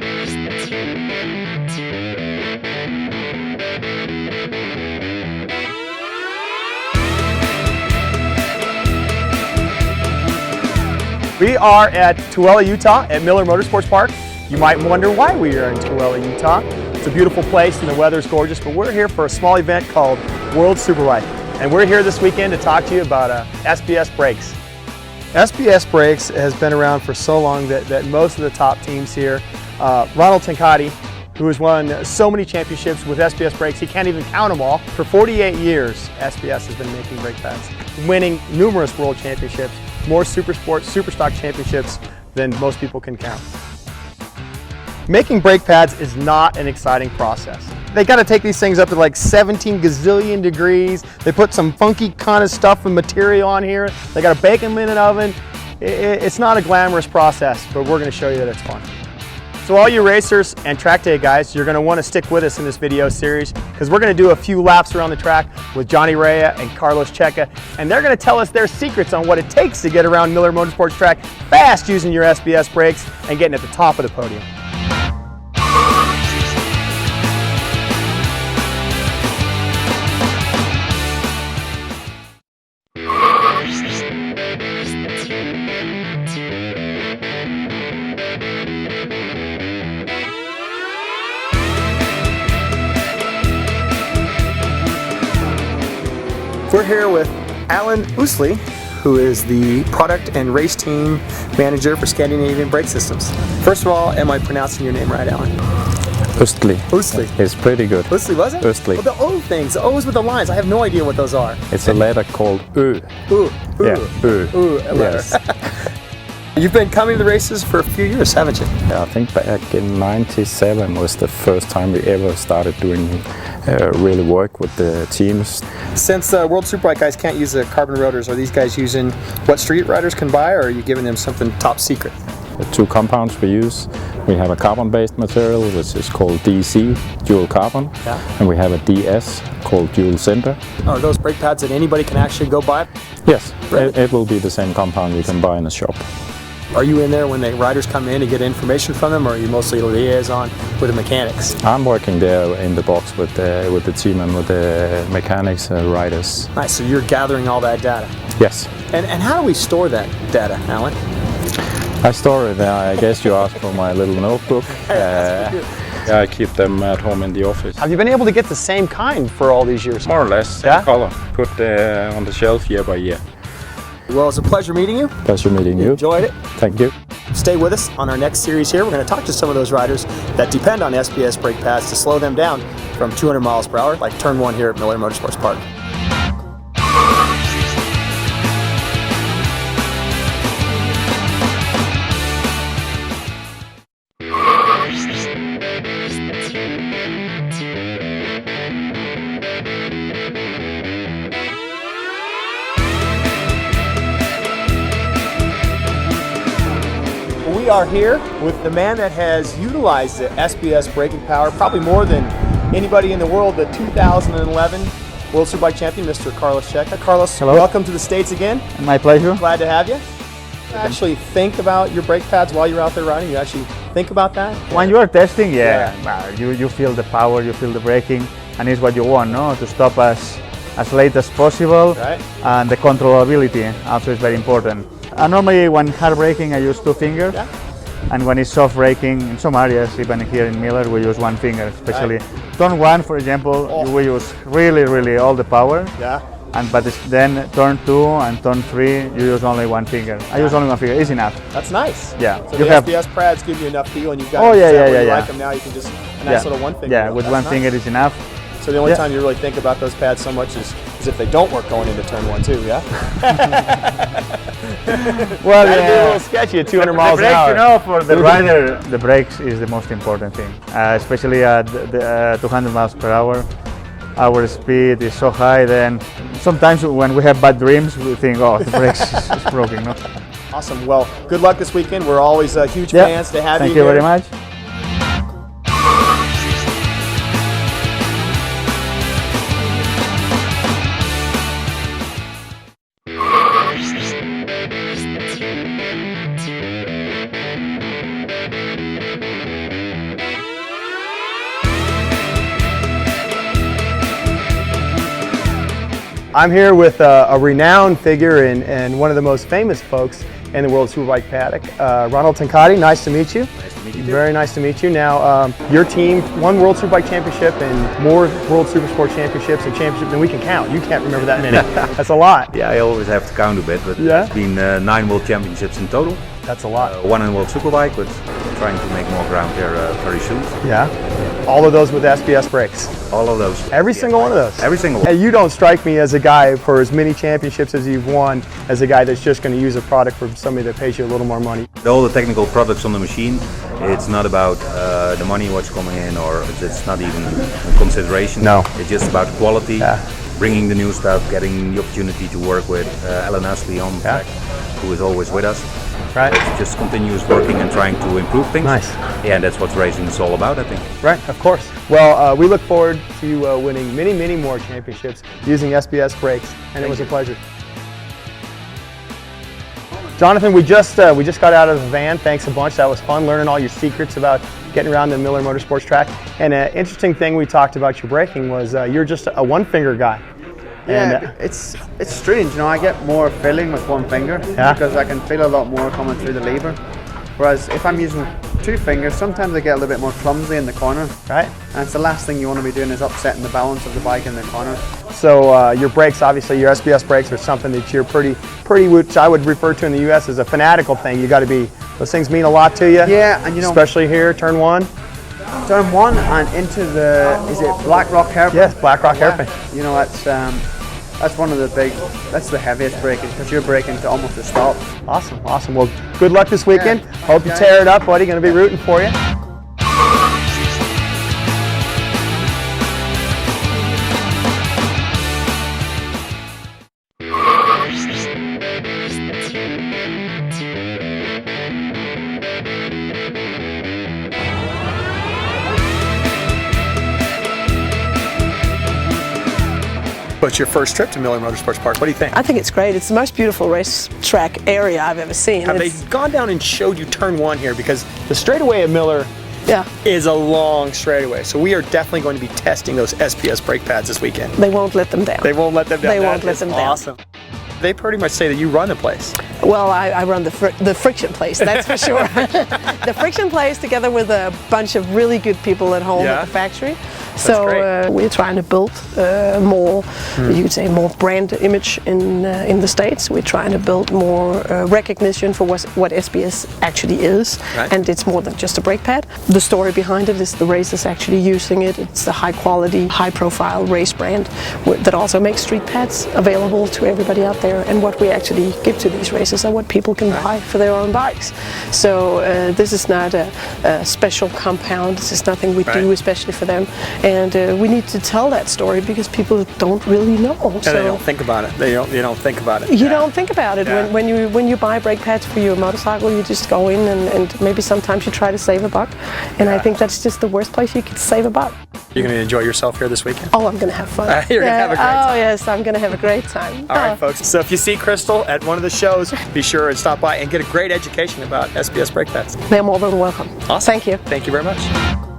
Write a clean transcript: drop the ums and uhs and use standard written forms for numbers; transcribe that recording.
We are at Tooele, Utah at Miller Motorsports Park. You might wonder why we are in Tooele, Utah. It's a beautiful place and the weather's gorgeous, but we're here for a small event called World Superbike. And we're here this weekend to talk to you about SBS Brakes. SBS Brakes has been around for so long that most of the top teams here, Ronald Tenkati, who has won so many championships with SBS Brakes, he can't even count them all. For 48 years, SBS has been making brake pads, winning numerous world championships, more Supersport, Superstock championships than most people can count. Making brake pads is not an exciting process. They got to take these things up to like 17 gazillion degrees. They put some funky kind of stuff and material on here. They got to bake them in an oven. It's not a glamorous process, but we're going to show you that it's fun. So all you racers and track day guys, you're going to want to stick with us in this video series because we're going to do a few laps around the track with Johnny Rea and Carlos Checa, and they're going to tell us their secrets on what it takes to get around Miller Motorsports track fast using your SBS brakes and getting at the top of the podium. We're here with Alan Ousley, who is the product and race team manager for Scandinavian Brake Systems. First of all, am I pronouncing your name right, Alan? Ousley. Ousley. It's pretty good. Ousley, was it? Ousley. Well, the O things, the O's with the lines, I have no idea what those are. It's a letter called Ö. Ooh, Yeah, Ö. Ooh, a letter. Yes. You've been coming to the races for a few years, haven't you? I think back in '97 was the first time we ever started doing really work with the teams. Since World Superbike guys can't use the carbon rotors, are these guys using what street riders can buy, or are you giving them something top secret? The two compounds we use, we have a carbon-based material which is called DC, dual carbon, and we have a DS called dual center. Are those brake pads that anybody can actually go buy? Yes, Right. it will be the same compound you can buy in a shop. Are you in there when the riders come in to get information from them, or are you mostly liaison with the mechanics? I'm working there in the box with the team and with the mechanics, riders. Nice, so you're gathering all that data. Yes. And how do we store that data, Alan? I store it there. I guess you asked for my little notebook. I keep them at home in the office. Have you been able to get the same kind for all these years? More or less, same color. Put on the shelf year by year. Well, it's a pleasure meeting you. Pleasure meeting you. Enjoyed it. Thank you. Stay with us on our next series here. We're going to talk to some of those riders that depend on SBS brake pads to slow them down from 200 miles per hour, like turn 1 here at Miller Motorsports Park. We are here with the man that has utilized the SBS braking power probably more than anybody in the world, the 2011 World Superbike champion, Mr. Carlos Checa. Carlos, hello. Welcome to the States again. My pleasure. Glad to have you. You actually think about your brake pads while you're out there riding? You actually think about that? When you are testing, you feel the power, you feel the braking, and it's what you want, no? To stop as late as possible, Right. And the controllability also is very important. Normally when hard braking I use 2 fingers, and when it's soft braking in some areas, even here in Miller, we use 1 finger, especially turn 1, for example, we use really all the power. Yeah. But then turn 2 and turn 3, you use only 1 finger. I use only 1 finger, it's enough. That's nice. Yeah. So the SBS pads give you enough feel, and you've got you like them now, you can just, a nice little 1 finger. Yeah, with That's 1 nice. finger is enough. So the only time you really think about those pads so much is if they don't work going into turn 1 too, yeah? Well, That'd be a little sketchy at 200 miles the brakes, an hour. you know, for the rider, the brakes is the most important thing, especially at the 200 miles per hour. Our speed is so high, then sometimes when we have bad dreams, we think, oh, the brakes is broken. No? Awesome. Well, good luck this weekend. We're always huge fans to have you here. Thank you very much. I'm here with a renowned figure and one of the most famous folks in the World Superbike paddock, Ronald Tancati. Nice to meet you. Nice to meet you. Very nice to meet you. Now, your team won World Superbike Championship and more World Supersport Championships and championships than we can count. You can't remember that many. That's a lot. Yeah, I always have to count a bit, but Yeah. it's been 9 World Championships in total. That's a lot. 1 in World Superbike, but trying to make more ground here very soon. Yeah. All of those with SBS brakes. All of those. Every single one of those. Every single one. And you don't strike me as a guy, for as many championships as you've won, as a guy that's just going to use a product from somebody that pays you a little more money. All the technical products on the machine, it's not about the money what's coming in, or it's not even a consideration. No. It's just about quality, Yeah. bringing the new stuff, getting the opportunity to work with Alan Astley on the track, who is always with us. Right. It's just continuous working and trying to improve things. Nice. Yeah, and that's what racing is all about, I think. Right, of course. Well, we look forward to you winning many, many more championships using SBS brakes, and it was a pleasure. Jonathan, we just got out of the van. Thanks a bunch. That was fun, learning all your secrets about getting around the Miller Motorsports track. And an interesting thing we talked about your braking was you're just a one-finger guy. Yeah, And, it's strange, you know, I get more feeling with one finger Yeah. because I can feel a lot more coming through the lever. Whereas if I'm using 2 fingers, sometimes I get a little bit more clumsy in the corner. right? And it's the last thing you want to be doing is upsetting the balance of the bike in the corner. So your brakes, obviously, your SBS brakes are something that you're pretty, which I would refer to in the U.S. as a fanatical thing. You got to be, those things mean a lot to you. Yeah, and you know, especially here, turn 1. turn 1 and into the, is it Black Rock hairpin? Yes, Black Rock hairpin. You know, that's one of the big, that's the heaviest braking because you're braking to almost a stop. Awesome, awesome. Well, good luck this weekend. Yeah. Hope you Okay. tear it up, buddy. Going to be rooting for you. What's your first trip to Miller Motorsports Park? What do you think? I think it's great. It's the most beautiful racetrack area I've ever seen. Have they It's- gone down and showed you turn 1 here? Because the straightaway at Miller yeah, is a long straightaway. So we are definitely going to be testing those SPS brake pads this weekend. they won't let them down. They won't let them down. They won't That let is them down. Awesome. They pretty much say that you run the place. Well, I run the friction place, that's for sure. The friction place together with a bunch of really good people at home Yeah. at the factory. So great. we're trying to build more, you could say, more brand image in the States. We're trying to build more recognition for what SBS actually is. Right. And it's more than just a brake pad. The story behind it is the racers actually using it. It's the high quality, high profile race brand that also makes street pads available to everybody out there. And what we actually give to these racers are what people can buy for their own bikes. So this is not a special compound. This is nothing we do especially for them. And we need to tell that story because people don't really know. And they don't think about it. They don't think about it. You don't think about it. Yeah. When you buy brake pads for your motorcycle, you just go in and maybe sometimes you try to save a buck. And I think that's just the worst place you could save a buck. You're going to enjoy yourself here this weekend? Oh, I'm going to have fun. You're gonna have a great time. Oh, yes, I'm going to have a great time. All right, folks. So if you see Crystal at one of the shows, be sure and stop by and get a great education about SBS brake pads. They're more than welcome. Awesome. Thank you. Thank you very much.